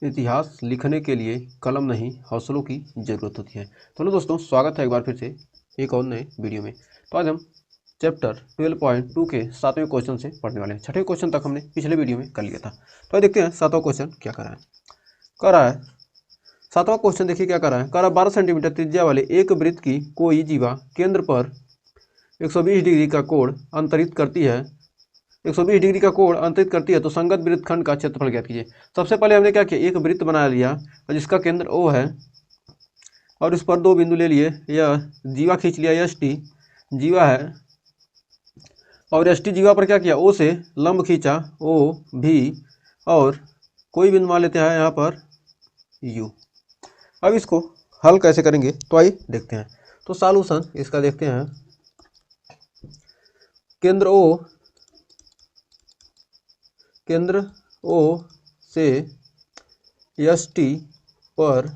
इतिहास लिखने के लिए कलम नहीं हौसलों की ज़रूरत होती है। तो दोस्तों, स्वागत है एक बार फिर से एक और नए वीडियो में। तो आज हम चैप्टर 12.2 के 7वें क्वेश्चन से पढ़ने वाले हैं। 6वें क्वेश्चन तक हमने पिछले वीडियो में कर लिया था। तो देखते हैं 7वां क्वेश्चन क्या कर रहा है। 7वां क्वेश्चन देखिए क्या कर रहा है। 12 सेंटीमीटर त्रिज्या वाले एक वृत्त की कोई जीवा केंद्र पर 120 डिग्री का कोण अंतरित करती है 120 डिग्री का कोण अंतरित करती है तो संगत वृत्तखंड का क्षेत्रफल ज्ञात कीजिए। सबसे पहले हमने क्या किया, एक वृत्त बना लिया और जिसका केंद्र O है और इस पर दो बिंदु ले लिए। यह जीवा खींच लिया, एस टी जीवा है और एस टी जीवा पर क्या किया, O से लंब खींचा O भी और कोई बिंदु मान लेते हैं यहाँ पर U। अब इसको हल कैसे करेंगे तो आइए देखते हैं। तो सॉल्यूशन इसका देखते हैं। केंद्र O से एस टी पर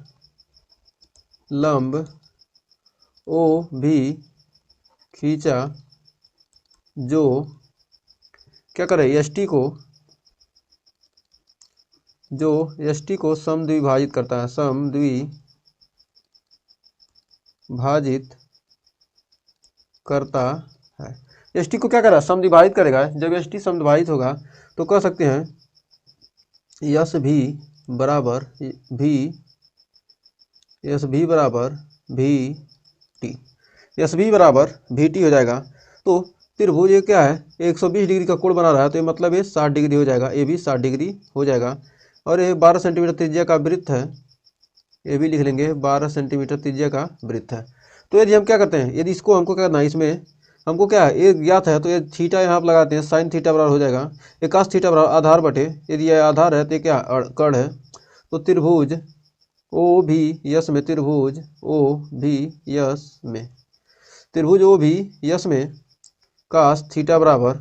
लंब O भी खींचा जो क्या करे, एस टी को समद्विभाजित करता है, समद्विभाजित करता है। एस टी को क्या करा, समद्विभाजित करेगा। जब एस टी समद्विभाजित होगा तो कह सकते हैं एस भी बराबर वी टी हो जाएगा। तो त्रिभुज ये क्या है, 120 डिग्री का कोण बना रहा है तो ये मतलब ये 60 डिग्री हो जाएगा, ये भी 60 डिग्री हो जाएगा। और ये 12 सेंटीमीटर त्रिज्या का वृत्त है, ये भी लिख लेंगे, 12 सेंटीमीटर त्रिज्या का वृत्त है। तो यदि हम क्या करते हैं, यदि इसको हमको क्या करना है, इसमें हमको क्या है, ये ज्ञात है तो ये थीटा यहाँ पर लगाते हैं, साइन थीटा बराबर हो जाएगा cos थीटा बराबर आधार बटे, यदि यह आधार है तो ये क्या कर्ण है। तो त्रिभुज ओ भी यस में त्रिभुज ओ भी यस में cos थीटा बराबर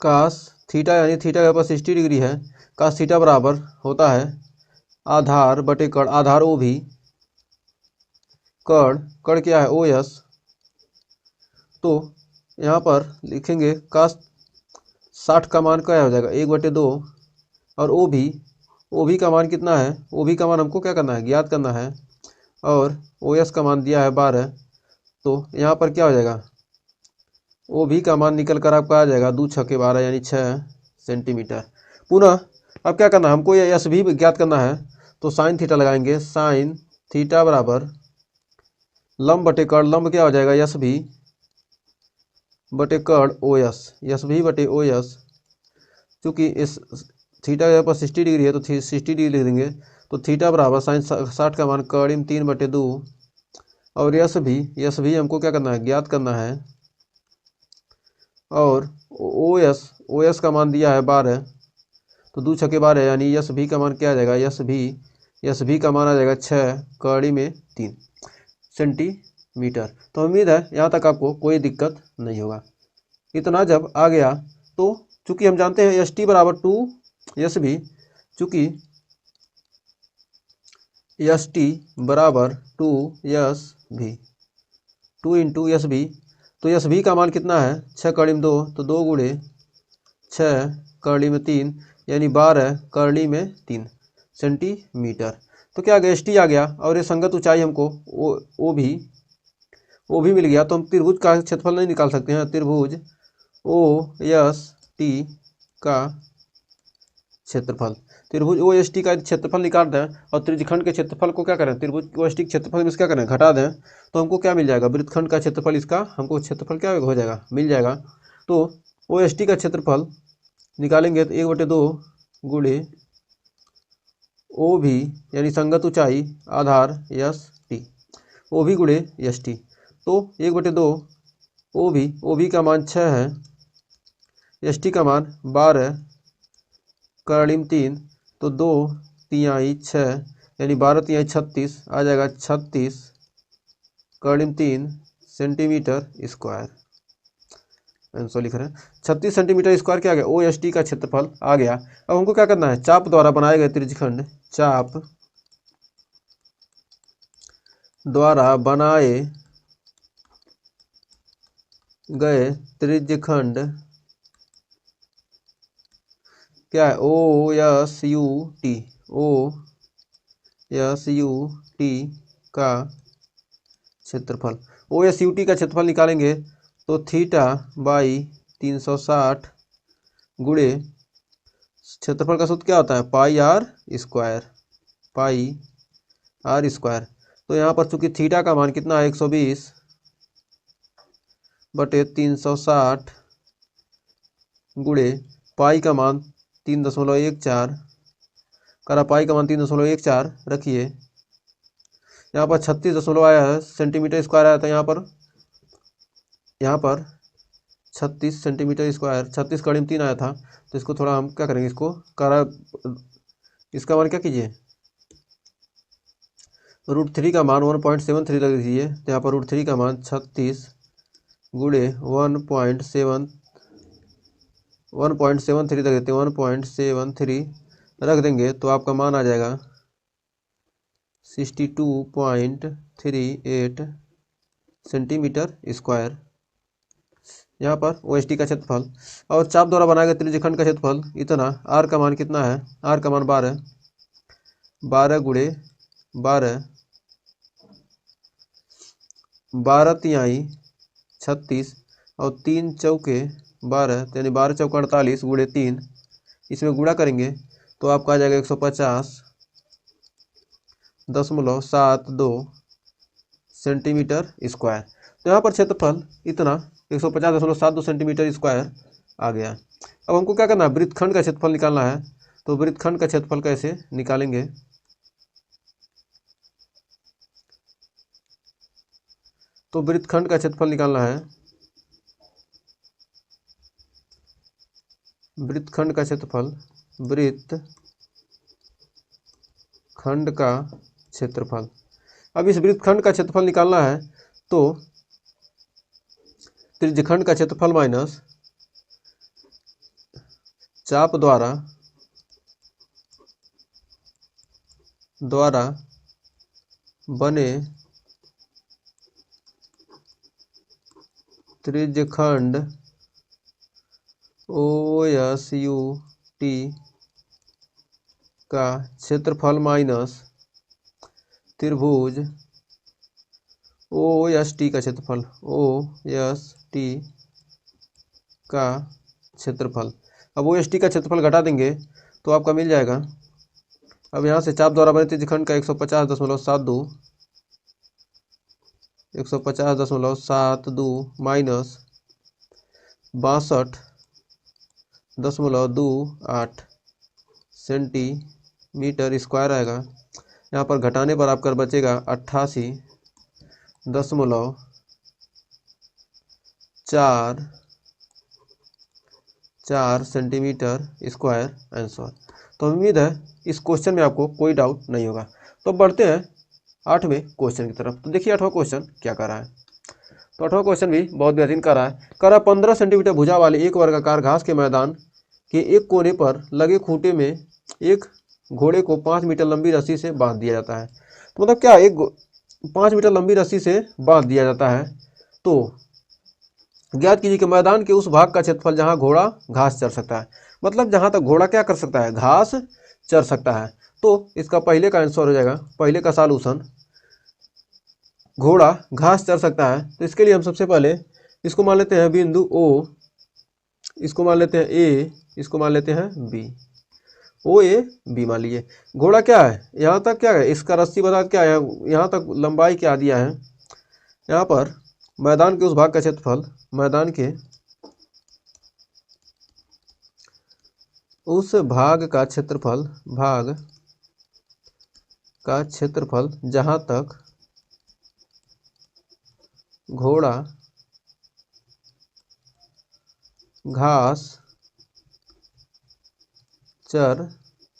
cos थीटा यानी थीटा के पास 60 डिग्री है, cos थीटा बराबर होता है आधार बटे कर्ण, आधार ओ भी, कर्ण क्या है ओ एस। तो यहाँ पर लिखेंगे cos 60 का मान क्या हो जाएगा 1/2 और ओ भी का मान कितना है, ओ भी का मान हमको क्या करना है, ज्ञात करना है और ओ एस का मान दिया है 12। तो यहाँ पर क्या हो जाएगा, ओ भी का मान निकल कर आपका आ जाएगा 2 6 के 12 यानी 6 सेंटीमीटर। पुनः अब क्या करना है, हमको ये एस भी ज्ञात करना है तो साइन थीटा लगाएंगे, साइन थीटा बराबर लंब बटे कर्ण, लंब क्या हो जाएगा एस भी बटे कर्ण ओ एस, एस भी बटे ओ एस। चूँकि इस थीटा के पास 60 डिग्री है तो 60 डिग्री लिख देंगे। तो थीटा बराबर साइन 60 का मान कर्ण 3/2 और यस भी हमको क्या करना है, ज्ञात करना है और ओ एस का मान दिया है 12। तो 2 6 12 यानी यस भी का मान क्या आ जाएगा, यस भी का मान आ जाएगा 6 कड़ी में 3 सेंटीमीटर। तो उम्मीद है यहाँ तक आपको कोई दिक्कत नहीं होगा। इतना जब आ गया तो चूंकि हम जानते हैं एस टी बराबर 2 एस भी, चूंकि एस टी बराबर 2 एस भी 2 इंटू एस भी, तो एस भी का मान कितना है 6 कड़ी में 2, तो 2 गुणे 6 कड़ी में 3 यानी 12 कड़ी में 3 सेंटीमीटर। तो क्या आ गया, एस टी आ गया और ये संगत ऊंचाई हमको ओ भी मिल गया। तो हम त्रिभुज का क्षेत्रफल नहीं निकाल सकते हैं, त्रिभुज ओ एस टी का क्षेत्रफल, त्रिभुज ओ एस टी का क्षेत्रफल निकाल दें और त्रिज्यखंड के क्षेत्रफल को क्या करें, त्रिभुज ओ एस टी क्षेत्रफल में क्या करें, घटा दें तो हमको क्या मिल जाएगा, वृत्तखंड का क्षेत्रफल, इसका हमको क्षेत्रफल क्या हो जाएगा, मिल जाएगा। तो ओ एस टी का क्षेत्रफल निकालेंगे तो 1/2 गुणे ओ भी यानी संगत ऊंचाई आधार एस टी, ओ भी गुणे एस टी। तो 1/2 ओ भी का मान 6 है, एस टी का मान 12 करीब 3, तो 2 तिहाई 6 यानी 12 तिहाई 36 आ जाएगा, 36 करीब 3 सेंटीमीटर स्क्वायर। आंसर लिख रहे हैं 36 सेंटीमीटर स्क्वायर क्या आ गया, ओ एस टी का क्षेत्रफल आ गया। अब हमको क्या करना है, चाप द्वारा बनाए गए त्रिज्यखंड, चाप द्वारा बनाए गए त्रिज्यखंड क्या है, OSUT, OSUT का क्षेत्रफल। OSUT का क्षेत्रफल निकालेंगे तो थीटा बाई 360 गुणे क्षेत्रफल का सूत्र क्या होता है, पाई आर स्क्वायर। तो यहाँ पर चूंकि थीटा का मान कितना है 120/360 गुणे पाई का मान 3.14 करा, पाई का मान 3.14 रखिए। यहाँ पर 36 आया है, सेंटीमीटर स्क्वायर आया था यहाँ पर 36 सेंटीमीटर स्क्वायर, 36 कड़ी में 3 आया था। तो इसको थोड़ा हम क्या करेंगे, इसको करा, इसका मान क्या कीजिए, √3 का मान 1.73 रख दीजिए। तो यहाँ पर √3 का मान 36 गुणे 1.73 रख देते हैं, 1.73 रख देंगे तो आपका मान आ जाएगा 62.38 सेंटीमीटर स्क्वायर। यहाँ पर OST का क्षेत्रफल और चाप द्वारा बनाए गए त्रिज्यखंड का क्षेत्रफल इतना। R का मान कितना है, R का मान 12 गुणे 12 तिहाई 36 और 3 चौके 12, यानी 12 चौका 48 गुणे 3, इसमें गुणा करेंगे तो आपका आ जाएगा 150.72 सेंटीमीटर स्क्वायर। तो यहाँ पर क्षेत्रफल इतना 150.72 सेंटीमीटर स्क्वायर आ गया। अब हमको क्या करना है, वृत्तखंड का क्षेत्रफल निकालना है। तो वृत्तखंड का क्षेत्रफल कैसे निकालेंगे, तो वृत्तखंड का क्षेत्रफल निकालना है। वृत्तखंड का क्षेत्रफल, वृत्तखंड का क्षेत्रफल। अब इस वृत्तखंड का क्षेत्रफल निकालना है तो त्रिज्यखंड का क्षेत्रफल माइनस चाप द्वारा बने त्रिज्यखंड OSUT का क्षेत्रफल माइनस त्रिभुज OST का क्षेत्रफल, OST का क्षेत्रफल। अब OST का क्षेत्रफल घटा देंगे तो आपका मिल जाएगा। अब यहाँ से चाप द्वारा बने त्रिज्यखंड का 150.72 माइनस 62.28 सेंटीमीटर स्क्वायर आएगा। यहाँ पर घटाने पर आपका बचेगा 88.4 सेंटीमीटर स्क्वायर आंसर। तो उम्मीद है इस क्वेश्चन में आपको कोई डाउट नहीं होगा। तो बढ़ते हैं 8वें क्वेश्चन की तरफ। तो देखिए 8वां क्वेश्चन क्या कर रहा है। तो 8वां क्वेश्चन भी बहुत बेहतरीन कर रहा है। 15 सेंटीमीटर भुजा वाले एक वर्गाकार घास के मैदान के एक कोने पर लगे खूंटे में एक घोड़े को 5 मीटर लंबी रस्सी से बांध दिया जाता है। तो मतलब क्या, 5 मीटर लंबी रस्सी से बांध दिया जाता है। तो ज्ञात कीजिए कि मैदान के उस भाग का क्षेत्रफल जहां घोड़ा घास चर सकता है। मतलब जहां तक घोड़ा क्या कर सकता है, घास चर सकता है। तो इसका पहले का आंसर हो जाएगा, पहले का सॉल्यूशन, घोड़ा घास चर सकता है। तो इसके लिए हम सबसे पहले इसको मान लेते हैं बिंदु O, इसको मान लेते हैं A, इसको मान लेते हैं B, OAB मान लीजिए। घोड़ा क्या है, यहाँ तक क्या है, इसका रस्सी बता क्या है, यहाँ तक लंबाई क्या दिया है। यहाँ पर मैदान के उस भाग का क्षेत्रफल, मैदान के उस भाग का क्षेत्रफल जहां तक घोड़ा घास चर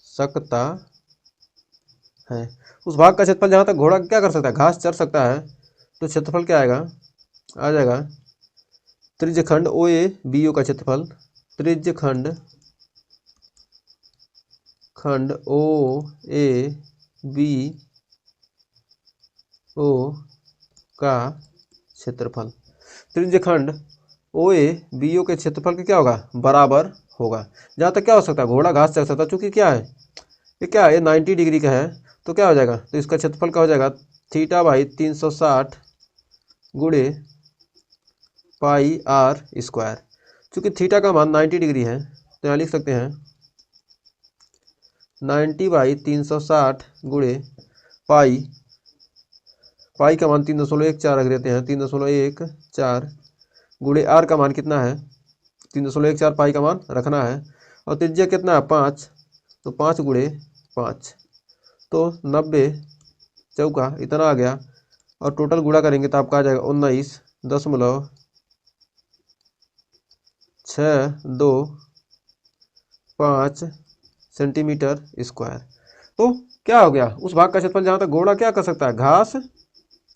सकता है। उस भाग का क्षेत्रफल जहां तक घोड़ा क्या कर सकता है, घास चर सकता है। तो क्षेत्रफल क्या आएगा, आ जाएगा त्रिज्यखंड OABO का क्षेत्रफल, त्रिज्यखंड OABO का क्षेत्रफल। त्रिज्यखंड OABO के क्षेत्रफल का क्या होगा, बराबर होगा। जहाँ तक क्या हो सकता है, घोड़ा घास चर सकता है, चूँकि क्या है ये 90 डिग्री का है, तो क्या हो जाएगा, तो इसका क्षेत्रफल क्या हो जाएगा, थीटा बाई 360 गुणे पाई आर स्क्वायर। चूँकि थीटा का मान 90 डिग्री है तो यहाँ लिख सकते हैं 90 बाई 360 गुणे पाई का मान 3.14 रख देते हैं, 3.14 गुणे आर का मान कितना है, 3.14 पाई का मान रखना है, और त्रिज्या कितना है 5, तो 5 गुणे 5 तो 90 चौका इतना आ गया, और टोटल गुणा करेंगे तो आपका आ जाएगा 19.625 सेंटीमीटर स्क्वायर। तो क्या हो गया, उस भाग का क्षेत्रफल जहाँ तक घोड़ा क्या कर सकता है, घास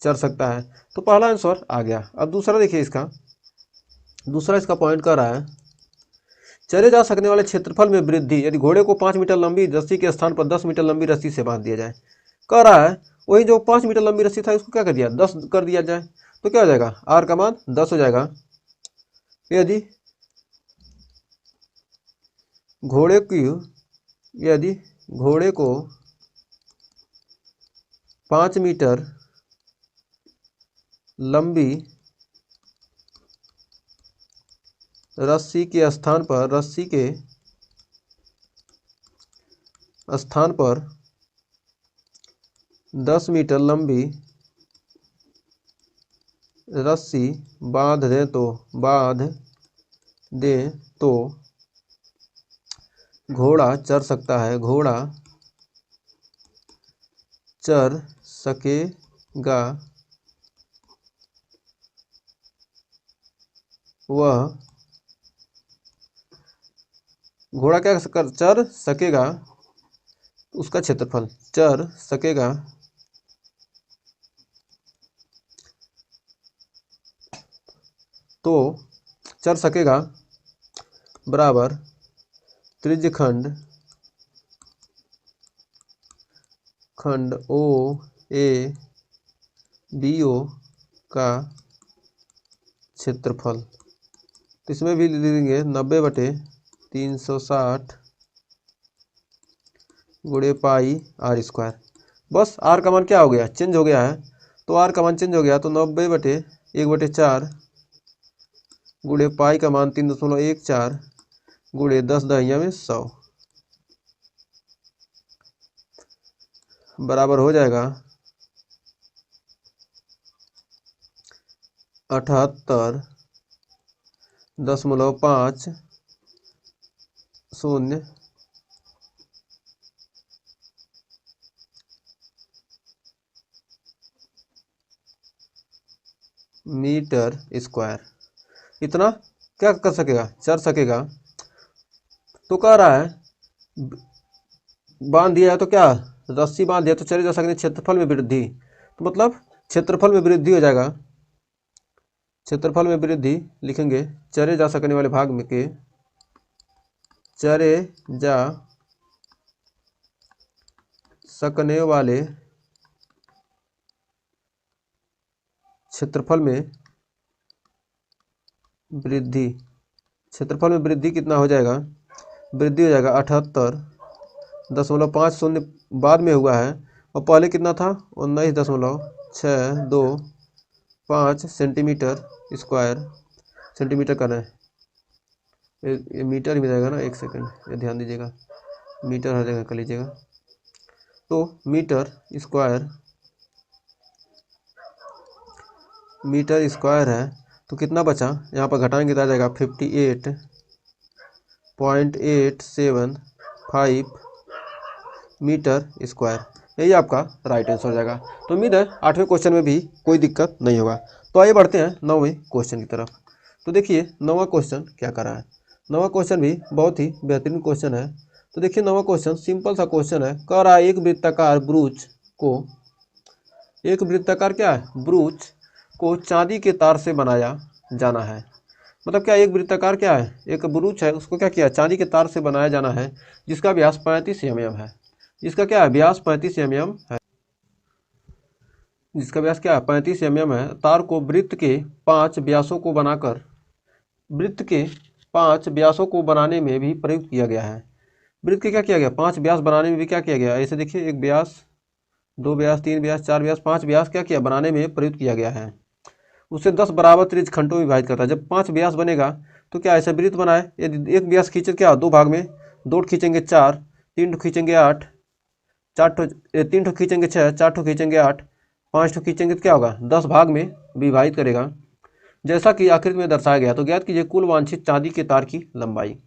चर सकता है। तो पहला आंसर आ गया। अब दूसरा देखिए, इसका पॉइंट कर रहा है चरे जा सकने वाले क्षेत्रफल में वृद्धि यदि घोड़े को 5 मीटर लंबी रस्सी के स्थान पर 10 मीटर लंबी रस्सी से बांध दिया जाए। कह रहा है वही जो 5 मीटर लंबी रस्सी था उसको क्या कर दिया, 10 कर दिया जाए, तो क्या हो जाएगा, आर का मान 10 हो जाएगा। यदि घोड़े को 5 मीटर लंबी रस्सी के स्थान पर 10 मीटर लंबी रस्सी बांध दें तो घोड़ा चर सकता है, वह घोड़ा क्या चर सकेगा, उसका क्षेत्रफल चर सकेगा बराबर त्रिज्य खंड ओ ए बी ओ का क्षेत्रफल। तो इसमें भी लिखेंगे 90/360 गुणे पाई आर स्क्वायर। बस आर का मान क्या हो गया, चेंज हो गया है, तो आर का मान चेंज हो गया, तो 90/1/4 गुणे पाई का मान 3.14 गुणे 10 दहिया में 100 बराबर हो जाएगा 78.50 मीटर स्क्वायर। इतना क्या कर सकेगा, चर सकेगा। तो कह रहा है बांध दिया है तो क्या, रस्सी बांध दिया तो चरे जा सकने क्षेत्रफल में वृद्धि, तो मतलब क्षेत्रफल में वृद्धि हो जाएगा। क्षेत्रफल में वृद्धि लिखेंगे चरे जा सकने वाले भाग में के चरे जा सकने वाले क्षेत्रफल में वृद्धि, क्षेत्रफल में वृद्धि कितना हो जाएगा, वृद्धि हो जाएगा 78.50 बाद में हुआ है, और पहले कितना था 19.625 सेंटीमीटर स्क्वायर। सेंटीमीटर करना है, ये मीटर में जाएगा ना, एक सेकंड ये ध्यान दीजिएगा, मीटर हर जगह कर लीजिएगा। तो मीटर स्क्वायर है, तो कितना बचा, यहाँ पर घटाएंगे तो आ जाएगा 58.875 मीटर स्क्वायर। यही आपका राइट आंसर हो जाएगा। तो उम्मीद है 8वें क्वेश्चन में भी कोई दिक्कत नहीं होगा। तो आइए बढ़ते हैं 9वें क्वेश्चन की तरफ। तो देखिए 9वां क्वेश्चन क्या कर रहा है। 9वां क्वेश्चन भी बहुत ही बेहतरीन क्वेश्चन है। तो देखिए 9वां क्वेश्चन सिंपल सा क्वेश्चन है। कह रहा है एक वृत्ताकार ब्रूच को चांदी के तार से बनाया जाना है। मतलब क्या, एक वृत्ताकार क्या है, एक ब्रूच है, उसको क्या किया, चांदी के तार से बनाया जाना है, जिसका व्यास 35 mm है। इसका क्या है, व्यास 35 mm है, जिसका व्यास क्या है 35 mm है। तार को वृत्त के 5 व्यासों को बनाकर वृत्त के 5 व्यासों को बनाने में भी प्रयुक्त किया गया है। वृत्त के क्या किया गया, 5 व्यास बनाने में भी क्या किया गया, ऐसे देखिए 1 व्यास, 2 व्यास, 3 व्यास, 4 व्यास, 5 व्यास क्या किया बनाने में प्रयुक्त किया गया है। उसे 10 बराबर त्रिज्य खंडों में विभाजित करता है। जब 5 व्यास बनेगा तो क्या ऐसे वृत्त बनाए, यदि 1 व्यास खींचे क्या 2 भाग में, 2 खींचेंगे 4, 3 खींचेंगे 8, 3 खींचेंगे 6, 4 खींचेंगे 8, 5 खींचेंगे तो क्या होगा 10 भाग में विभाजित करेगा, जैसा कि आकृति में दर्शाया गया। तो ज्ञात कीजिए कुल वांछित चांदी के तार की लंबाई।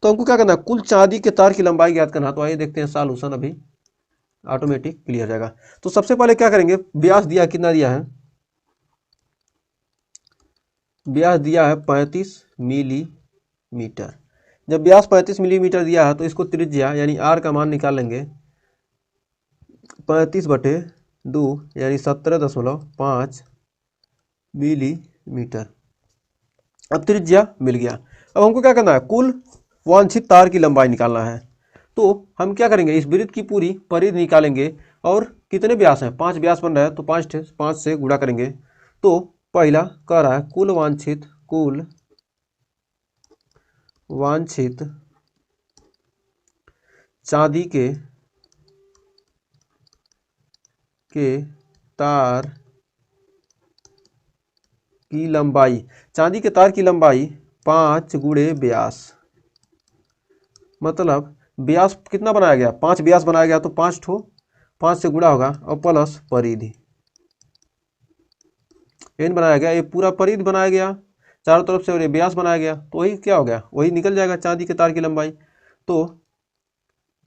तो हमको क्या करना है, कुल चांदी के तार की लंबाई ज्ञात करना। तो आइए देखते हैं सॉल्यूशन, अभी ऑटोमेटिक क्लियर हो जाएगा। तो सबसे पहले क्या करेंगे, व्यास दिया कितना दिया है, व्यास दिया है 35 मिलीमीटर। जब व्यास 35 मिलीमीटर दिया है तो इसको त्रिज्या यानी आर का मान निकाल लेंगे, 35/2 यानी 17.5 मिलीमीटर। अब त्रिज्या मिल गया। अब हमको क्या करना है, कुल वांछित तार की लंबाई निकालना है। तो हम क्या करेंगे, इस वृत्त की पूरी परिधि निकालेंगे और कितने व्यास हैं, 5 व्यास बन रहा है तो 5 से गुणा करेंगे। तो पहला कह रहा है कुल वांछित चांदी के तार की लंबाई, चांदी के तार की लंबाई 5 गुणे व्यास, मतलब व्यास कितना बनाया गया, 5 व्यास बनाया गया तो 5 से गुणा होगा और प्लस परिधि एन बनाया गया, ये पूरा परिधि बनाया गया चारों तरफ से और ये व्यास बनाया गया, तो वही क्या हो गया, वही निकल जाएगा चांदी के तार की लंबाई। तो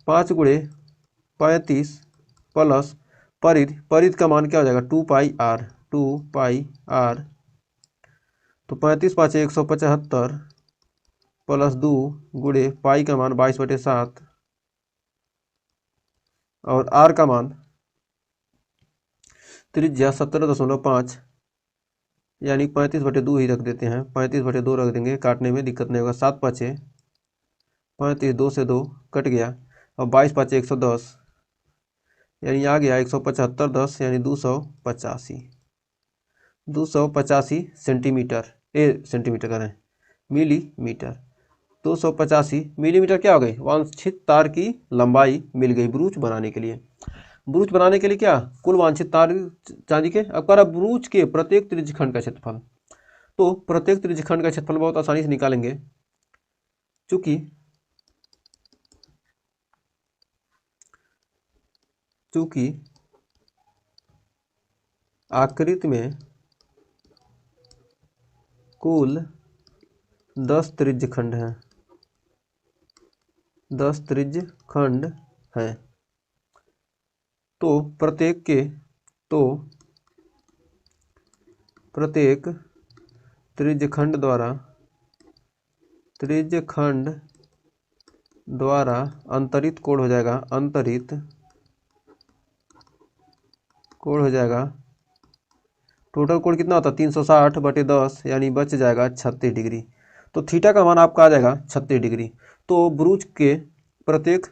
5 गुणे 35 प्लस परिधि का मान क्या हो जाएगा 2πr। तो 35 × 5 = 175 प्लस 2 गुणे पाई का मान 22/7 और आर का मान त्रिज्या 17.5 यानी 35/2 ही रख देते हैं, 35/2 रख देंगे, काटने में दिक्कत नहीं होगा। 7 × 5 = 35, 2 से 2 कट गया और 22 × 5 = 110 यानी आ गया 175 10 यानी 285 सेंटीमीटर करें मिलीमीटर, 285 मिलीमीटर क्या हो गई, वांछित तार की लंबाई मिल गई ब्रूच बनाने के लिए। ब्रूच बनाने के लिए क्या, कुल वांछित तार चांदी के। अब कह ब्रूच के प्रत्येक त्रिज्यखंड का क्षेत्रफल। तो प्रत्येक त्रिज्यखंड का क्षेत्रफल बहुत आसानी से निकालेंगे, चूंकि आकृति में कुल 10 त्रिज्यखंड हैं, 10 त्रिज्यखंड हैं, तो प्रत्येक त्रिज्यखंड द्वारा अंतरित कोण हो जाएगा, टोटल कोण कितना होता है 360/10 यानी बच जाएगा 36 डिग्री। तो थीटा का मान आपका आ जाएगा 36 डिग्री। तो ब्रूच के प्रत्येक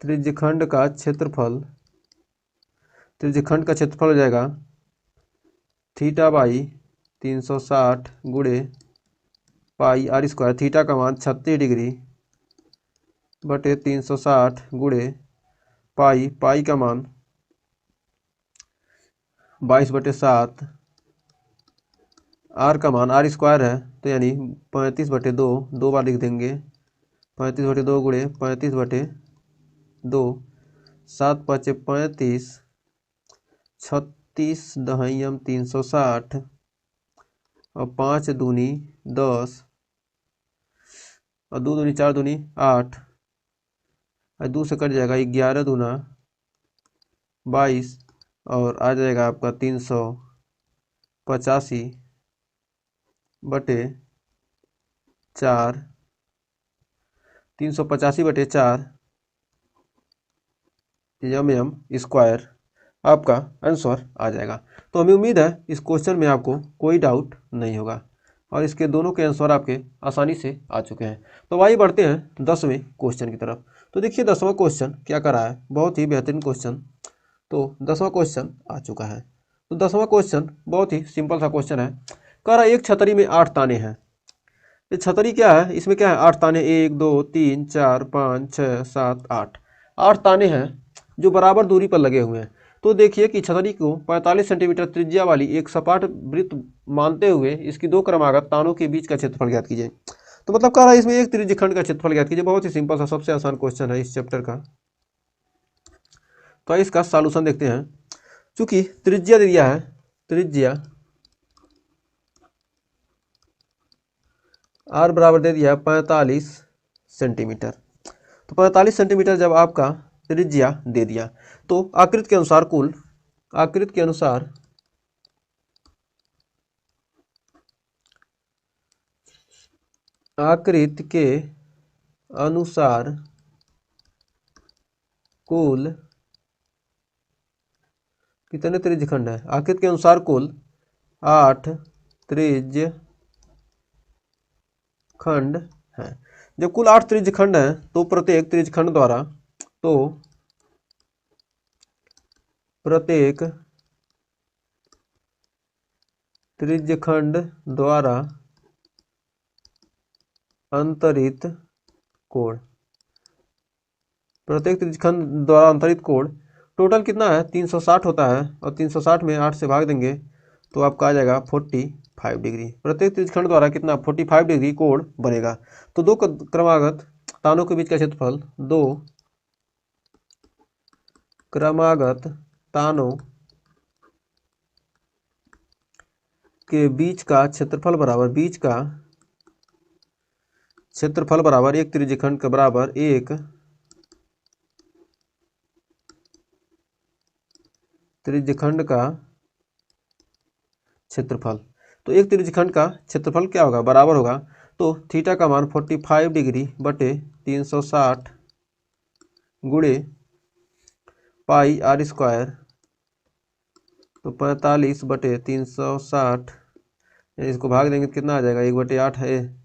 त्रिज्यखंड का क्षेत्रफल हो जाएगा θ/360 गुणे पाई r²। थीटा का मान 36 डिग्री बटे 360 गुणे पाई का मान 22/7, आर का मान r² है तो यानी 35/2, 2 बार लिख देंगे, 35/2 गुणे 35/2, 7 × 5 = 35, 36 दहइयम 360 और 5 दूनी 10 और 2 दूनी 4 दूनी 8 और 2 से कट जाएगा 11 दूना 22 और आ जाएगा आपका 385/4 385/4 mm² आपका आंसर आ जाएगा। तो हमें उम्मीद है इस क्वेश्चन में आपको कोई डाउट नहीं होगा और इसके दोनों के आंसर आपके आसानी से आ चुके हैं। तो आइए बढ़ते हैं 10वें क्वेश्चन की तरफ। तो देखिए 10वां क्वेश्चन क्या करा है, बहुत ही बेहतरीन क्वेश्चन। तो 10वां क्वेश्चन आ चुका है। तो 10वां क्वेश्चन बहुत ही सिंपल सा क्वेश्चन है। कह रहा है एक छतरी में 8 ताने हैं। ये छतरी क्या है, इसमें क्या है 8 ताने, 1 2 3 4 5 6 7 8, 8 ताने हैं जो बराबर दूरी पर लगे हुए हैं। तो देखिए कि छतरी को 45 सेंटीमीटर त्रिज्या वाली एक सपाट वृत्त मानते हुए इसकी दो क्रमागत तानों के बीच का क्षेत्रफल ज्ञात कीजिए। तो मतलब कह रहा है इसमें एक त्रिज्यखंड का क्षेत्रफल ज्ञात कीजिए। बहुत ही सिंपल सा सबसे आसान क्वेश्चन है इस चैप्टर का। तो इसका सॉल्यूशन देखते हैं। चूंकि त्रिज्या दे दिया है, त्रिज्या आर बराबर दे दिया 45 सेंटीमीटर। तो 45 सेंटीमीटर जब आपका त्रिज्या दे दिया तो आकृति के अनुसार कुल, आकृति के अनुसार आकृति के अनुसार कुल कितने त्रिज्यखंड है, आकृति के अनुसार कुल 8 त्रिज्यखंड है। जब कुल 8 त्रिज्यखंड है तो प्रत्येक त्रिज्यखंड द्वारा, तो प्रत्येक त्रिज्यखंड द्वारा अंतरित कोण, प्रत्येक त्रिज्यखंड द्वारा अंतरित कोण टोटल कितना है 360 होता है। और 360 में 8 से भाग देंगे तो आपका आ जाएगा 45 डिग्री। प्रत्येक त्रिज्यखंड द्वारा कितना 45 डिग्री कोण बनेगा। तो दो क्रमागत तानों के बीच का क्षेत्रफल, दो क्रमागत तानों के बीच का क्षेत्रफल बराबर, बीच का क्षेत्रफल बराबर एक त्रिज्यखंड के बराबर एक त्रिज्यखंड का क्षेत्रफल। तो एक त्रिज्यखंड का क्षेत्रफल क्या होगा, बराबर होगा। तो थीटा का मान 45 डिग्री बटे 360 गुणे पाई आर स्क्वायर, तो 45 बटे 360, इसको भाग देंगे तो कितना आ जाएगा 1/8 है,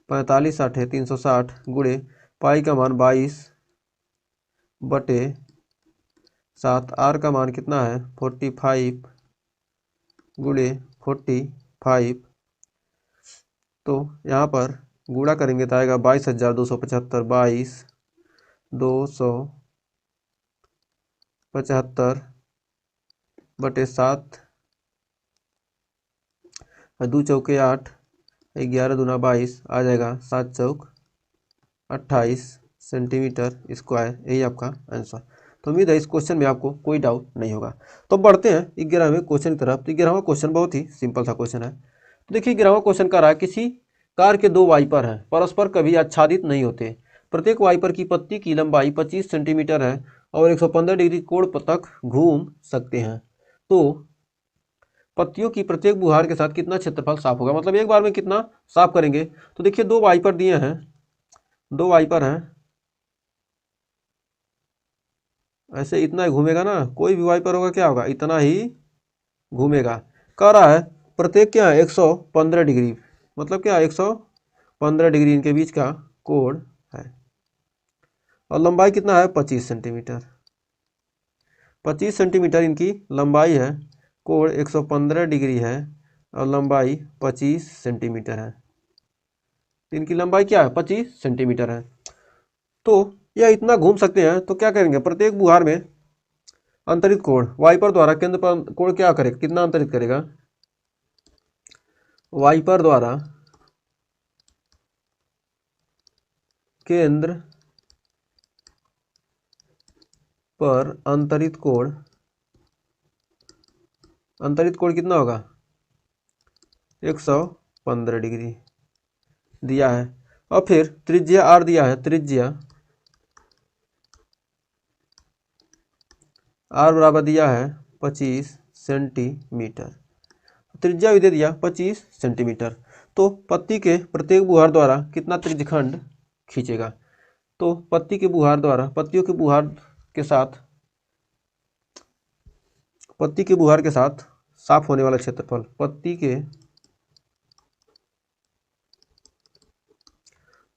45 8 है 360 गुणे पाई का मान 22 बटे 7, आर का मान कितना है 45 गुणे 45। तो यहाँ पर गुणा करेंगे तो आएगा 22,275, 22,275 बटे 7, 2 चौके 8, 11 दूना 22, आ जाएगा 7 चौक 28 सेंटीमीटर स्क्वायर। यही आपका आंसर। तो उम्मीद है इस क्वेश्चन में आपको कोई डाउट नहीं होगा। तो बढ़ते हैं 11वें क्वेश्चन की तरफ। तो 11वां क्वेश्चन बहुत ही सिंपल सा क्वेश्चन है। तो देखिए 11वां क्वेश्चन कर रहा है किसी कार के दो वाइपर हैं, परस्पर कभी आच्छादित नहीं होते। प्रत्येक वाइपर की पत्ती की लंबाई 25 सेंटीमीटर है और 115 डिग्री कोण तक घूम सकते हैं। तो पत्तियों की प्रत्येक बुहार के साथ कितना क्षेत्रफल साफ होगा, मतलब एक बार में कितना साफ करेंगे। तो देखिए दो वाइपर दिए हैं, दो वाइपर हैं, ऐसे इतना ही घूमेगा ना, कोई भी वाइपर होगा क्या होगा इतना ही घूमेगा। कह रहा है प्रत्येक क्या है 115 डिग्री, मतलब क्या 115 डिग्री इनके बीच का कोण है। और लंबाई कितना है 25 सेंटीमीटर, 25 सेंटीमीटर इनकी लंबाई है, कोण 115 डिग्री है और लंबाई 25 सेंटीमीटर है। इनकी लंबाई क्या है 25 सेंटीमीटर है। तो यह इतना घूम सकते हैं। तो क्या करेंगे, प्रत्येक बुहार में अंतरित कोण वाइपर द्वारा केंद्र पर कोण क्या करेगा, कितना अंतरित करेगा, वाइपर द्वारा केंद्र पर अंतरित कोण, अंतरित कोण कितना होगा 115 डिग्री दिया है। और फिर त्रिज्या आर दिया है, त्रिज्या आर बराबर दिया है 25 सेंटीमीटर, त्रिज्या भी दे दिया 25 सेंटीमीटर। तो पत्ती के प्रत्येक बुहार द्वारा कितना त्रिज्यखंड खींचेगा। तो पत्ती के बुहार द्वारा, पत्तियों के बुहार के साथ, पत्ती के बुहार के साथ साफ होने वाला क्षेत्रफल, पत्ती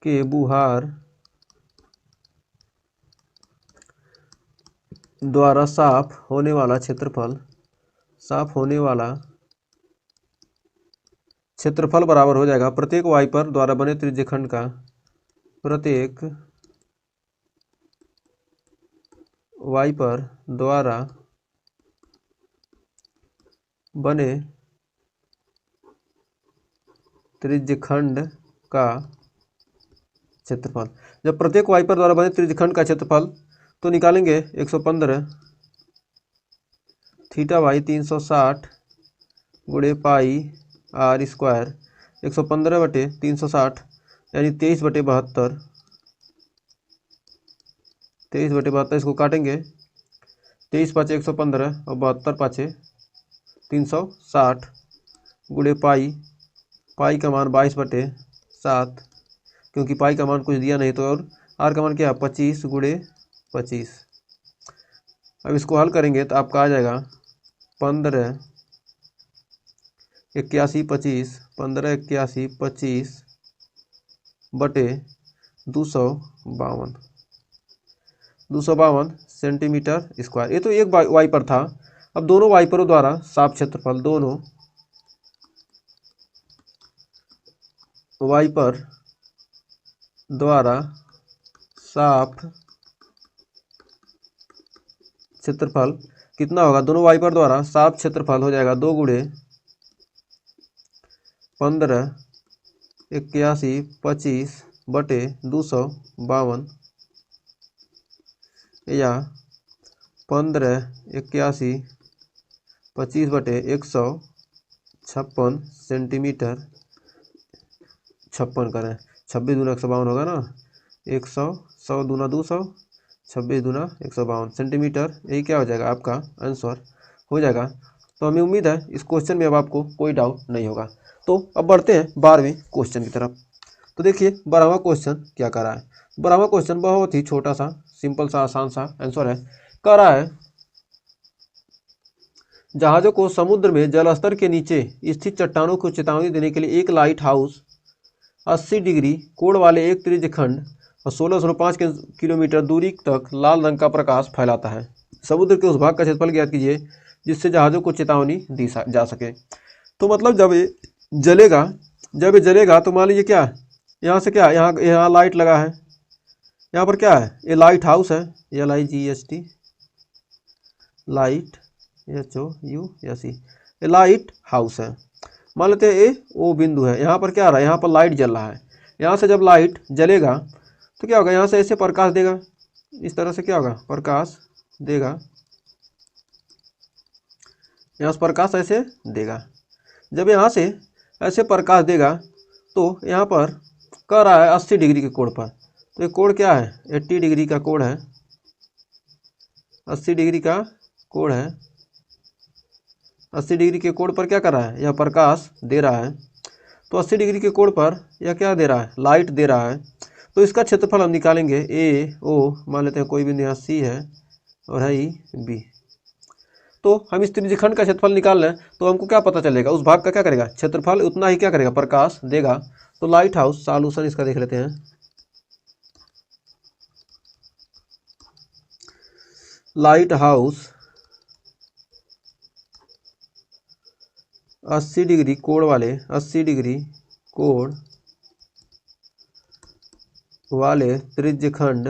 के बुहार द्वारा साफ होने वाला क्षेत्रफल, साफ होने वाला क्षेत्रफल बराबर हो जाएगा प्रत्येक वाइपर द्वारा बने त्रिज्यखंड का, प्रत्येक वाइपर द्वारा बने त्रिज्यखंड का क्षेत्रफल। जब प्रत्येक वाइपर द्वारा बने त्रिज्यखंड का क्षेत्रफल तो निकालेंगे 115 थीटा बाई 360 गुणे पाई आर स्क्वायर, 115/360 यानी 23/72, 23/72 इसको काटेंगे, 23 पाँचे 115 और 72 पाँचे 360 गुणे पाई का मान 22/7, क्योंकि पाई का मान कुछ दिया नहीं तो, और आर का मान क्या 25 गुणे 25। अब इसको हल करेंगे तो आपका आ जाएगा 15 81 25, 15 81 25 बटे 252 सेंटीमीटर स्क्वायर। ये तो एक वाइपर था। अब दोनों वाइपरों द्वारा साफ क्षेत्रफल, दोनों वाइपर द्वारा साफ क्षेत्रफल कितना होगा? दोनों वाइपर द्वारा साफ क्षेत्रफल हो जाएगा 2 गुणे 15 81 25 बटे 252 या 15 81 25 बटे 156 सेंटीमीटर, 56 करें, 26 दूना 152 होगा ना, 100 100 दूना 200, 26 दूना 152 सेंटीमीटर। यही क्या हो जाएगा? आपका आंसर हो जाएगा। तो हमें उम्मीद है इस क्वेश्चन में अब आपको कोई डाउट नहीं होगा। तो अब बढ़ते हैं 12वें क्वेश्चन की तरफ। तो देखिए 12वां क्वेश्चन क्या कर रहा है। 12वां क्वेश्चन बहुत ही छोटा सा, सिंपल सा, आसान सा आंसर है। कह रहा है जहाज़ों को समुद्र में जलस्तर के नीचे स्थित चट्टानों को चेतावनी देने के लिए एक लाइट हाउस 80 डिग्री कोण वाले एक त्रिज्यखंड और 1605 किलोमीटर दूरी तक लाल रंग का प्रकाश फैलाता है। समुद्र के उस भाग का क्षेत्रफल ज्ञात कीजिए जिससे जहाज़ों को चेतावनी दी जा सके। तो मतलब जब ये जलेगा तो मान लीजिए क्या, यहाँ से क्या, यहाँ लाइट लगा है, यहाँ पर क्या है, ये लाइट हाउस है, LIGHT, लाइट HOUSE, ये लाइट हाउस है। मान लेते हैं ये O बिंदु है, यहाँ पर क्या आ रहा है, यहाँ पर लाइट जल रहा है। यहाँ से जब लाइट जलेगा तो क्या होगा, यहाँ से ऐसे प्रकाश देगा, इस तरह से क्या होगा, प्रकाश देगा, यहाँ से प्रकाश ऐसे देगा। जब यहाँ से ऐसे प्रकाश देगा तो यहाँ पर कह रहा है 80 डिग्री के कोण पर, तो ये कोण क्या है, 80 डिग्री का कोण है, 80 डिग्री का कोण है। 80 डिग्री के कोण पर क्या कर रहा है, यह प्रकाश दे रहा है। तो 80 डिग्री के कोण पर यह क्या दे रहा है, लाइट दे रहा है। तो इसका क्षेत्रफल हम निकालेंगे, AO मान लेते हैं कोई बिंदु यहाँ C है और है B। तो हम इस त्रिज्यखंड का क्षेत्रफल निकाल लें तो हमको क्या पता चलेगा, उस भाग का क्या करेगा, क्षेत्रफल उतना ही क्या करेगा, प्रकाश देगा। तो लाइट हाउस सॉल्यूशन इसका देख लेते हैं। लाइट हाउस 80 डिग्री कोण वाले, 80 डिग्री कोण वाले त्रिज्यखंड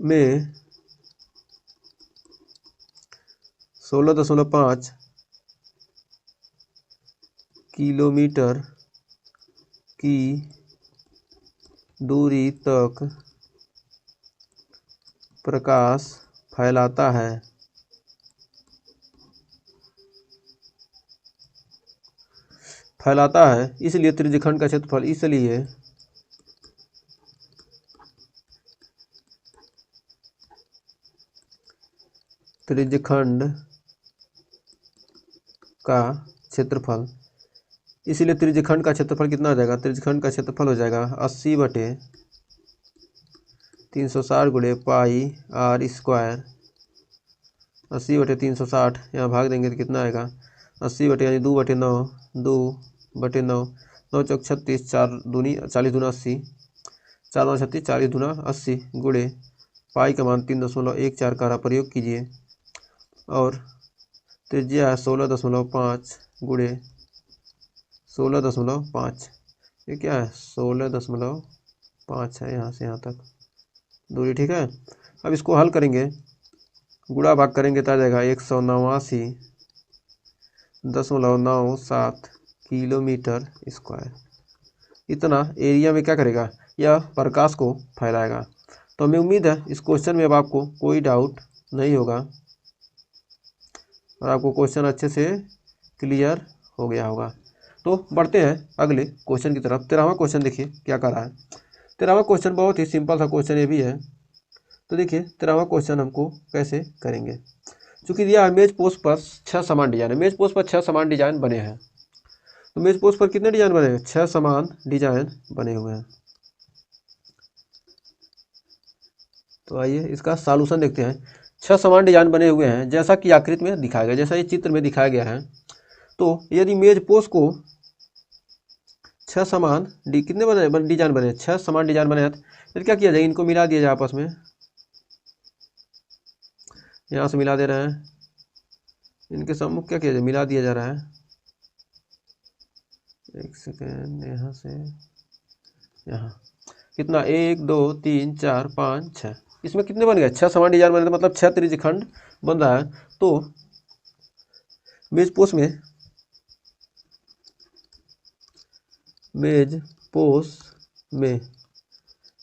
में 16.5 किलोमीटर की दूरी तक प्रकाश फैलाता है। इसलिए त्रिज्यखंड का क्षेत्रफल, इसलिए त्रिज्यखंड का क्षेत्रफल, इसलिए त्रिज्यखंड का क्षेत्रफल कितना हो जाएगा, त्रिज्यखंड का क्षेत्रफल हो जाएगा 80/360 गुणे पाई आर स्क्वायर। 80/360 यहाँ भाग देंगे तो कितना आएगा, 80 बटे यानी 2/9, 2/9, 9 चौक 36, 4 दूनी 40 दूना 80, 4 9 36, 40 दूना 80 गुणे पाई का मान 3.14 का प्रयोग कीजिए और त्रिज्या है 16.5 गुणे 16.5, ये क्या है 16.5 है यहाँ से यहाँ तक दूरी, ठीक है। अब इसको हल करेंगे, गुणा भाग करेंगे तो आ जाएगा 189.97 किलोमीटर स्क्वायर। इतना एरिया में क्या करेगा, यह प्रकाश को फैलाएगा। तो हमें उम्मीद है इस क्वेश्चन में अब आपको कोई डाउट नहीं होगा और आपको क्वेश्चन अच्छे से क्लियर हो गया होगा। तो बढ़ते हैं अगले क्वेश्चन की तरफ। 13वां क्वेश्चन देखिए क्या कर रहा है। 13वां क्वेश्चन बहुत ही सिंपल सा क्वेश्चन ये भी है। तो देखिए 13वां क्वेश्चन हमको कैसे करेंगे, चूँकि दिया है मेज पोस्ट पर 6 समान डिजाइन है। मेज पोस्ट पर 6 समान डिजाइन बने हैं। तो मेज पोस्ट पर कितने डिजाइन बने हैं, 6 समान डिजाइन बने हुए हैं। तो आइए इसका सॉल्यूशन देखते हैं। 6 समान डिजाइन बने हुए हैं जैसा कि आकृति में दिखाया गया, जैसा ये चित्र में दिखाया गया है। तो यदि मेज पोस्ट को 6 समान कितने बने डिजाइन बने, 6 समान डिजाइन बने हैं, तो क्या किया जाए, इनको मिला दिया जाए आपस में। यहाँ से मिला दे रहे हैं, इनके सम्मुख क्या किया जाए, मिला दिया जा रहा है। एक सेकेंड, यहाँ से यहाँ कितना 1 2 3 4 5 6, इसमें कितने बन गए, 6 समान डिजाइन बने, मतलब 6 त्रिज्यखंड बन रहा है। तो मेज पोस्ट में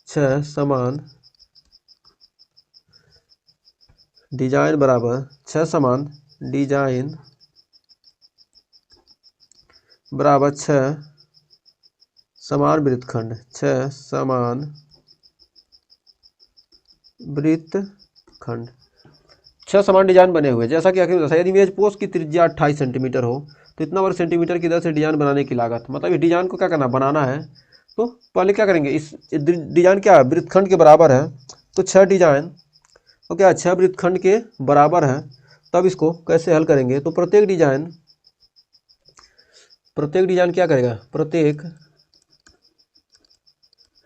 6 समान डिजाइन बराबर 6 समान डिजाइन बराबर 6 समान वृत्तखंड, 6 समान वृत्तखंड, 6 समान डिजाइन बने हुए जैसा कि आखिर यदि मेज पोस्ट की त्रिज्या 28 सेंटीमीटर हो तो इतना वर्ग सेंटीमीटर की दर से डिजाइन बनाने की लागत, मतलब इस डिजाइन को क्या करना, बनाना है। तो पहले क्या करेंगे, इस डिजाइन क्या है, वृत्तखंड के बराबर है। तो 6 डिजाइन तो क्या 6 वृत्तखंड के बराबर है। तब इसको कैसे हल करेंगे, तो प्रत्येक डिजाइन क्या करेगा, प्रत्येक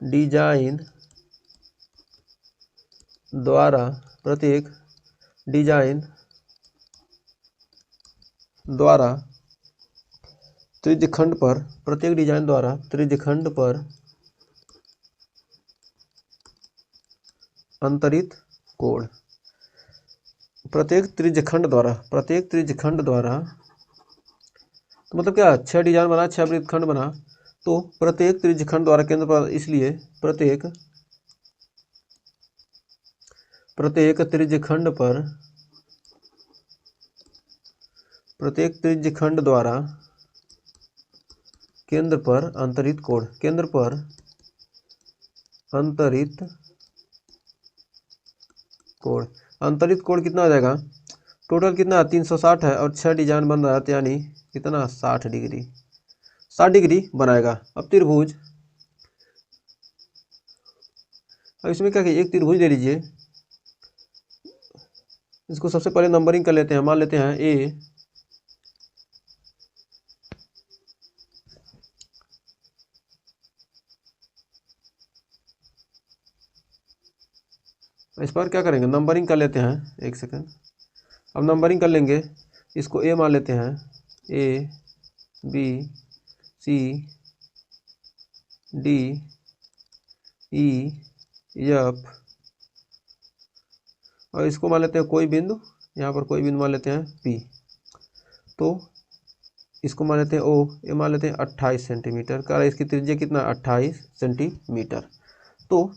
डिजाइन द्वारा त्रिज्यखंड पर, प्रत्येक डिजाइन द्वारा त्रिज्यखंड पर अंतरित कोण, प्रत्येक त्रिज्यखंड द्वारा तो मतलब क्या 6 डिजाइन बना, 6 वृत्तखंड बना, तो प्रत्येक त्रिज्यखंड द्वारा केंद्र पर, इसलिए प्रत्येक त्रिज्यखंड द्वारा केंद्र पर अंतरित कोण, अंतरित कोण कितना आ जाएगा, टोटल कितना 360 है और 6 डिजाइन बन रहा है, तो यानी कितना 60 डिग्री बनाएगा। अब त्रिभुज, अब इसमें क्या किया, एक त्रिभुज ले लीजिए, इसको सबसे पहले नंबरिंग कर लेते हैं। मान लेते हैं ए, इस पर क्या करेंगे, नंबरिंग कर लेते हैं, एक सेकंड। अब नंबरिंग कर लेंगे, इसको ए मान लेते हैं, A B C D E F, और इसको मान लेते हैं कोई बिंदु, यहाँ पर कोई बिंदु मान लेते हैं पी। तो इसको मान लेते हैं ओ, ये मान लेते हैं 28 सेंटीमीटर का, इसकी त्रिज्या कितना 28 सेंटीमीटर। तो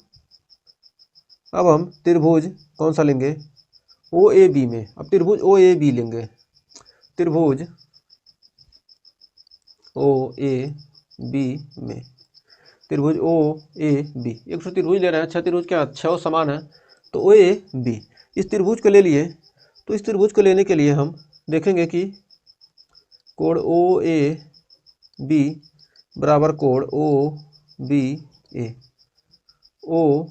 अब हम त्रिभुज कौन सा लेंगे, ओ ए बी में। अब त्रिभुज ओ ए बी लेंगे, त्रिभुज ओ ए बी में, त्रिभुज ओ ए बी, एक सौ त्रिभुज ले रहे हैं, 6 त्रिभुज क्या 6 समान है, तो ओ ए बी इस त्रिभुज को ले लिए। तो इस त्रिभुज को लेने के लिए हम देखेंगे कि कोण ओ ए बी बराबर कोण O B A, O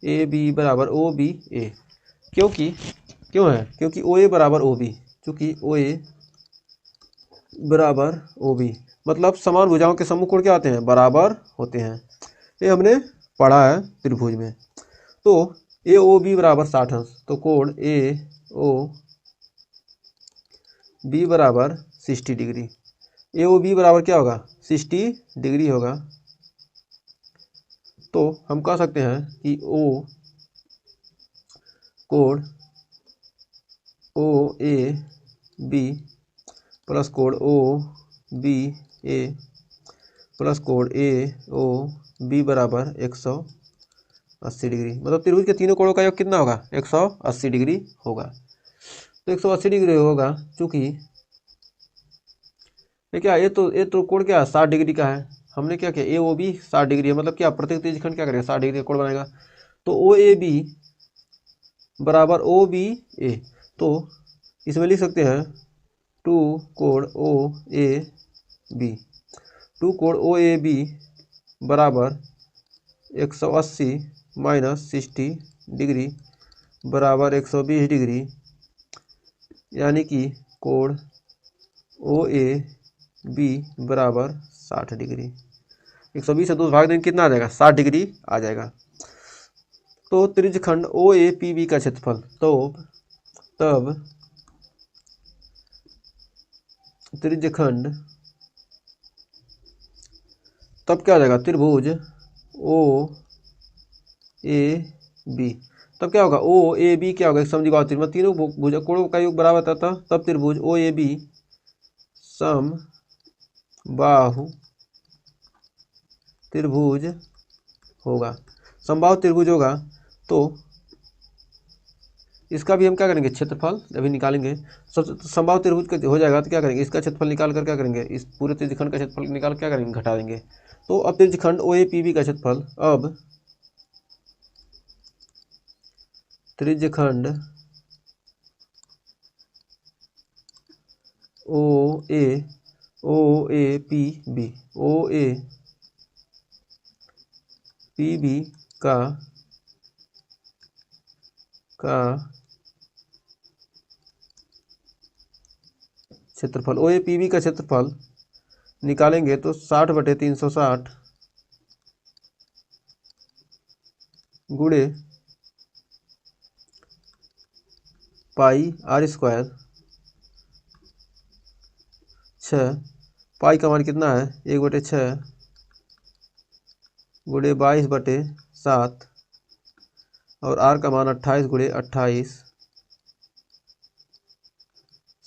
A B बराबर ओ बी ए, क्यों है, क्योंकि ओ ए बराबर ओ बी, चूँकि ओ ए बराबर ओ बी मतलब समान भुजाओं के सम्मुख कोण क्या होते हैं, बराबर होते हैं। ये हमने पढ़ा है त्रिभुज में। तो ए ओ बी बराबर 60 अंश, तो कोण ए ओ बी बराबर 60 डिग्री। ए ओ बी बराबर क्या होगा, 60 डिग्री होगा। तो हम कह सकते हैं कि ओ कोण ओ ए बी प्लस कोण ओ बी ए प्लस कोण ए ओ बी बराबर 180 डिग्री। मतलब त्रिभुज के तीनों कोणों का योग कितना होगा, 180 डिग्री होगा। तो 180 डिग्री होगा, चूंकि ये क्या, ये तो कोण क्या 60 डिग्री का है। हमने क्या किया, ए ओ बी 60 डिग्री है, मतलब क्या प्रत्येक त्रिज्यखंड क्या करेगा 60 डिग्री का कोण बनाएगा। तो ओ ए बी बराबर ओ बी ए, तो इसमें लिख सकते हैं 2 कोण ओ ए बी, 2 कोण ओ ए बी बराबर 180 माइनस 60 डिग्री बराबर 120 डिग्री, यानी कि कोण ओ ए बी बराबर 60 डिग्री। 120 से 2 भाग देंगे कितना आ जाएगा, 60 डिग्री आ जाएगा। तो त्रिज्यखंड ओ ए पी बी का क्षेत्रफल, तो तब त्रिज्यखंड तब क्या हो जाएगा, त्रिभुज ओ ए बी, तब क्या होगा ओ ए बी क्या होगा, एक समद्विबाहु त्रिभुज, तीनों भुजा कोणों का योग बराबर था, तब त्रिभुज ओ ए बी समबाहु त्रिभुज होगा। समबाहु त्रिभुज होगा, तो इसका भी हम क्या करेंगे, क्षेत्रफल अभी निकालेंगे। सब समबाहु त्रिभुज का हो जाएगा तो क्या करेंगे, इसका क्षेत्रफल निकाल कर क्या करेंगे, इस पूरे त्रिज्यखंड का क्षेत्रफल निकाल क्या करेंगे, घटा देंगे। तो अब त्रिज्यखंड ओ ए पी बी का क्षेत्रफल, अब त्रिज्यखंड O A P B O A P B का क्षेत्रफल, ओ ए पी बी का क्षेत्रफल निकालेंगे तो 60/360 गुणे पाई आर स्क्वायर 6, पाई का मान कितना है 1/6 गुणे 22/7 और आर का मान 28 गुणे 28,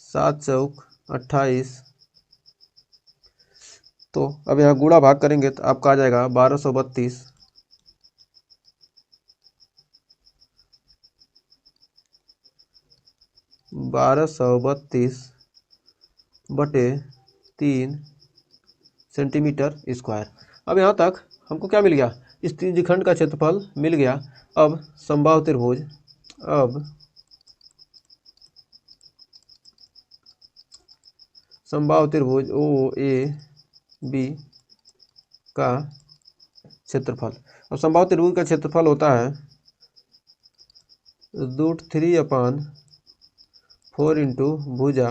7 चौक 28। तो अब यहाँ गुणा भाग करेंगे तो आपका आ जाएगा 1232 बटे 3 सेंटीमीटर स्क्वायर। अब यहाँ तक हमको क्या मिल गया, इस त्रिज्यखंड का क्षेत्रफल मिल गया। अब समबाहु त्रिभुज, अब समबाहु त्रिभुज ओ ए बी का क्षेत्रफल, अब समबाहु त्रिभुज का क्षेत्रफल होता है √3/4 इंटू भुजा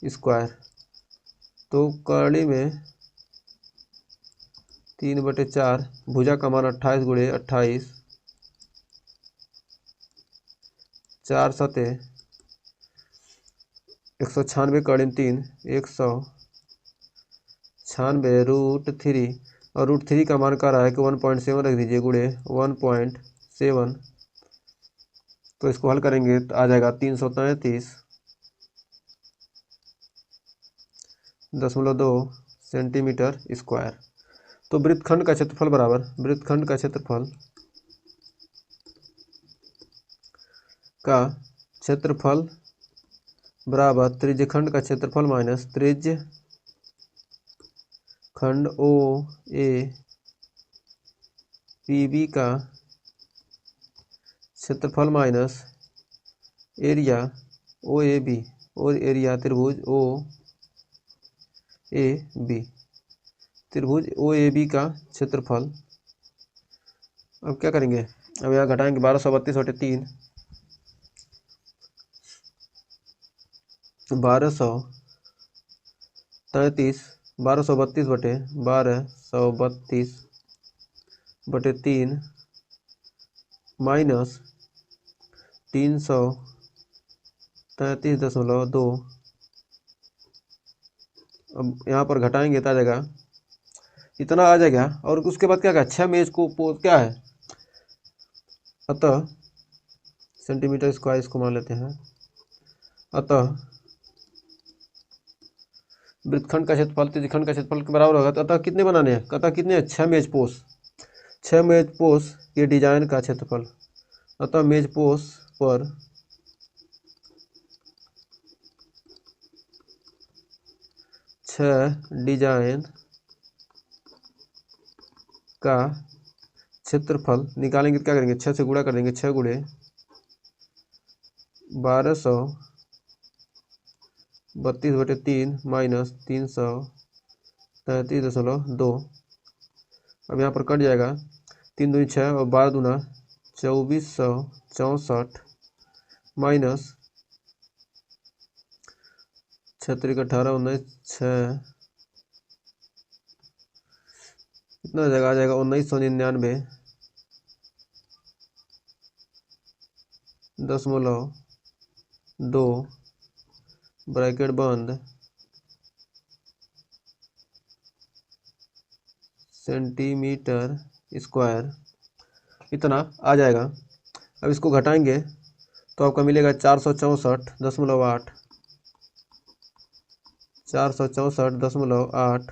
स्क्वायर। तो करणी में 3/4, भुजा का मान 28 गुणे 28, 4 सते 196, करणी में 3 196 √3, और √3 का मान कर रहा है कि 1.7 रख दीजिए गुणे 1.7, तो इसको हल करेंगे तो आ जाएगा 333.2 सेंटीमीटर स्क्वायर। तो वृत्तखंड का क्षेत्रफल बराबर, वृत्तखंड का क्षेत्रफल बराबर त्रिज्यखंड का क्षेत्रफल माइनस त्रिज्यखंड ओ ए पी बी का क्षेत्रफल minus area O A B, और एरिया त्रिभुज ओ ए बी, त्रिभुज ओ ए बी का क्षेत्रफल। अब क्या करेंगे, अब यहाँ घटाएंगे 1232/3, 1232 1232/1232 बटे 3 माइनस 333.2। अब यहाँ पर घटाएंगे तो आ जाएगा इतना आ जाएगा। और उसके बाद क्या क्या 6 में इसको क्या है, अतः सेंटीमीटर स्क्वायर इसको मान लेते हैं। अतः वृत्तखंड का क्षेत्रफल त्रिज्यखंड का क्षेत्रफल के बराबर होगा। तो अतः कितने बनाने हैं, अतः कितने 6 मेजपोश, 6 मेजपोश के डिजाइन का क्षेत्रफल। अतः मेजपोश पर 6 डिजाइन का क्षेत्रफल निकालेंगे तो क्या करेंगे, 6 से गुणा कर देंगे, 6 गुणे 1232/3 माइनस 333.2। अब यहाँ पर कट जाएगा, 3 दूनी 6 और 12 दूना 2464 माइनस 6 18 19 6 कितना आ जाएगा, 1999.2 ब्रैकेट बंद सेंटीमीटर स्क्वायर इतना आ जाएगा। अब इसको घटाएंगे तो आपका मिलेगा 464.8 464.8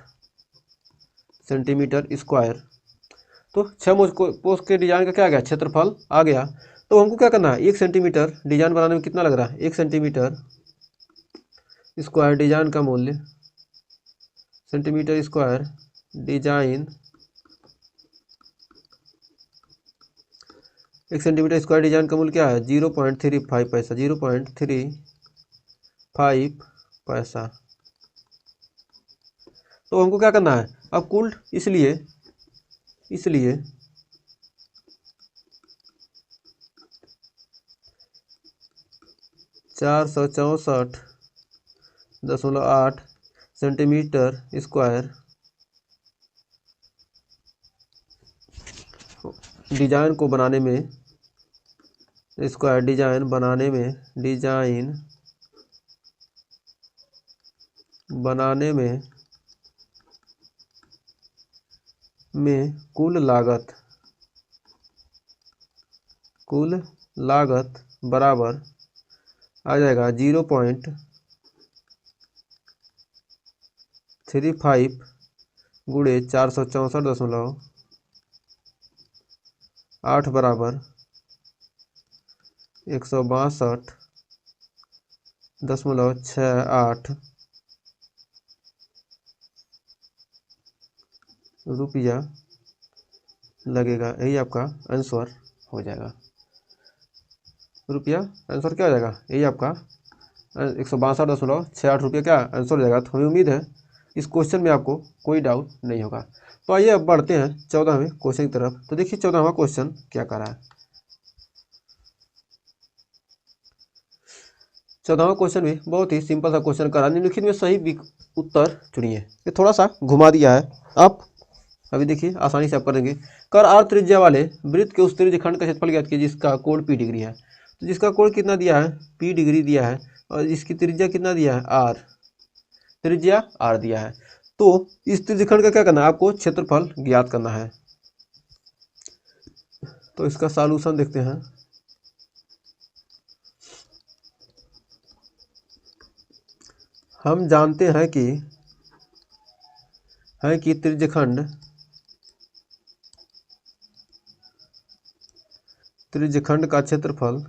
सेंटीमीटर स्क्वायर। तो 6 पोस्ट के डिजाइन का क्या आ गया, क्षेत्रफल आ गया। तो हमको क्या करना है, 1 सेंटीमीटर डिजाइन बनाने में कितना लग रहा है, 1 सेंटीमीटर स्क्वायर डिजाइन का मूल्य, centimetre square design 1 centimetre square design का मूल्य क्या है, 0.35 पैसा, 0.35 पैसा। तो हमको क्या करना है अब कुल, इसलिए 464.8 सेंटीमीटर स्क्वायर डिजाइन को बनाने में, स्क्वायर डिजाइन बनाने में कुल लागत बराबर आ जाएगा 0.35 गुणे 464.8 बराबर 162.68 रुपया लगेगा। यही आपका आंसर हो जाएगा, रुपया आंसर क्या हो जाएगा, यही आपका 162.68 रुपया क्या आंसर हो जाएगा। तो हमें उम्मीद है इस क्वेश्चन में आपको कोई डाउट नहीं होगा। तो आइए अब बढ़ते हैं 14वें क्वेश्चन की तरफ। तो देखिए 14वां क्वेश्चन क्या कर रहा है। 14वां क्वेश्चन में बहुत ही सिंपल सा क्वेश्चन कर रहा है, निम्नलिखित में सही उत्तर चुनिए। ये थोड़ा सा घुमा दिया है, आप अभी देखिए आसानी से आप कर देंगे। कर आर त्रिज्या वाले वृत्त के उस त्रिज्यखंड का क्षेत्रफल ज्ञात कीजिए जिसका कोण पी डिग्री है। तो जिसका कोण कितना दिया है, पी डिग्री दिया है, और इसकी त्रिज्या कितना दिया है, आर, त्रिज्या आर दिया है। तो इस त्रिज्यखंड का क्या करना है, आपको क्षेत्रफल ज्ञात करना है। तो इसका सॉल्यूशन देखते हैं। हम जानते हैं कि त्रिज्यखंड का क्षेत्रफल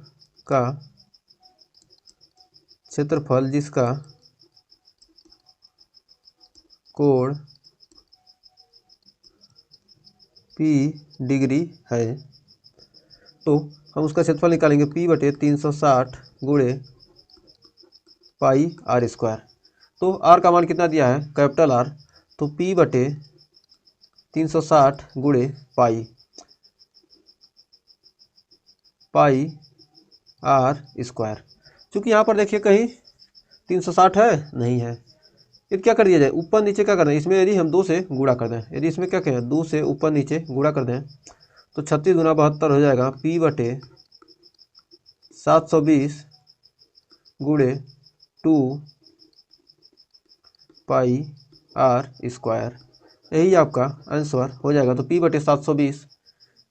जिसका कोण पी डिग्री है। तो हम उसका क्षेत्रफल निकालेंगे, P बटे 360 गुणे पाई आर स्क्वायर। तो आर का मान कितना दिया है, कैपिटल आर, तो P बटे 360 गुणे पाई आर स्क्वायर। चूँकि यहाँ पर देखिए कहीं 360 है नहीं है, ये क्या कर दिया जाए, ऊपर नीचे क्या करना है, इसमें यदि हम 2 से गुणा कर दें, यदि इसमें क्या कहें 2 से ऊपर नीचे गुणा कर दें तो 36 गुना 72 हो जाएगा P/720 गुणे 2 पाई आर स्क्वायर, यही आपका आंसर हो जाएगा। तो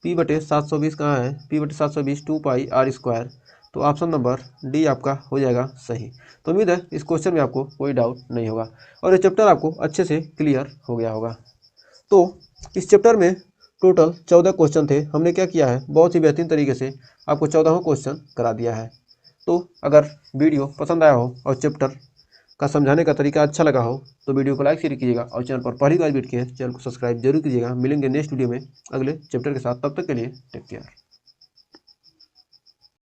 P/720 कहाँ है, P/720 2 पाई आर स्क्वायर, तो ऑप्शन नंबर डी आपका हो जाएगा सही। तो उम्मीद है इस क्वेश्चन में आपको कोई डाउट नहीं होगा और ये चैप्टर आपको अच्छे से क्लियर हो गया होगा। तो इस चैप्टर में टोटल 14 क्वेश्चन थे। हमने क्या किया है, बहुत ही बेहतरीन तरीके से आपको 14वां क्वेश्चन करा दिया है। तो अगर वीडियो पसंद आया हो और चैप्टर का समझाने का तरीका अच्छा लगा हो तो वीडियो को लाइक शेयर कीजिएगा और चैनल पर पहली बार विजिट किए चैनल को सब्सक्राइब जरूर कीजिएगा। मिलेंगे नेक्स्ट वीडियो में अगले चैप्टर के साथ, तब तक के लिए टेक केयर।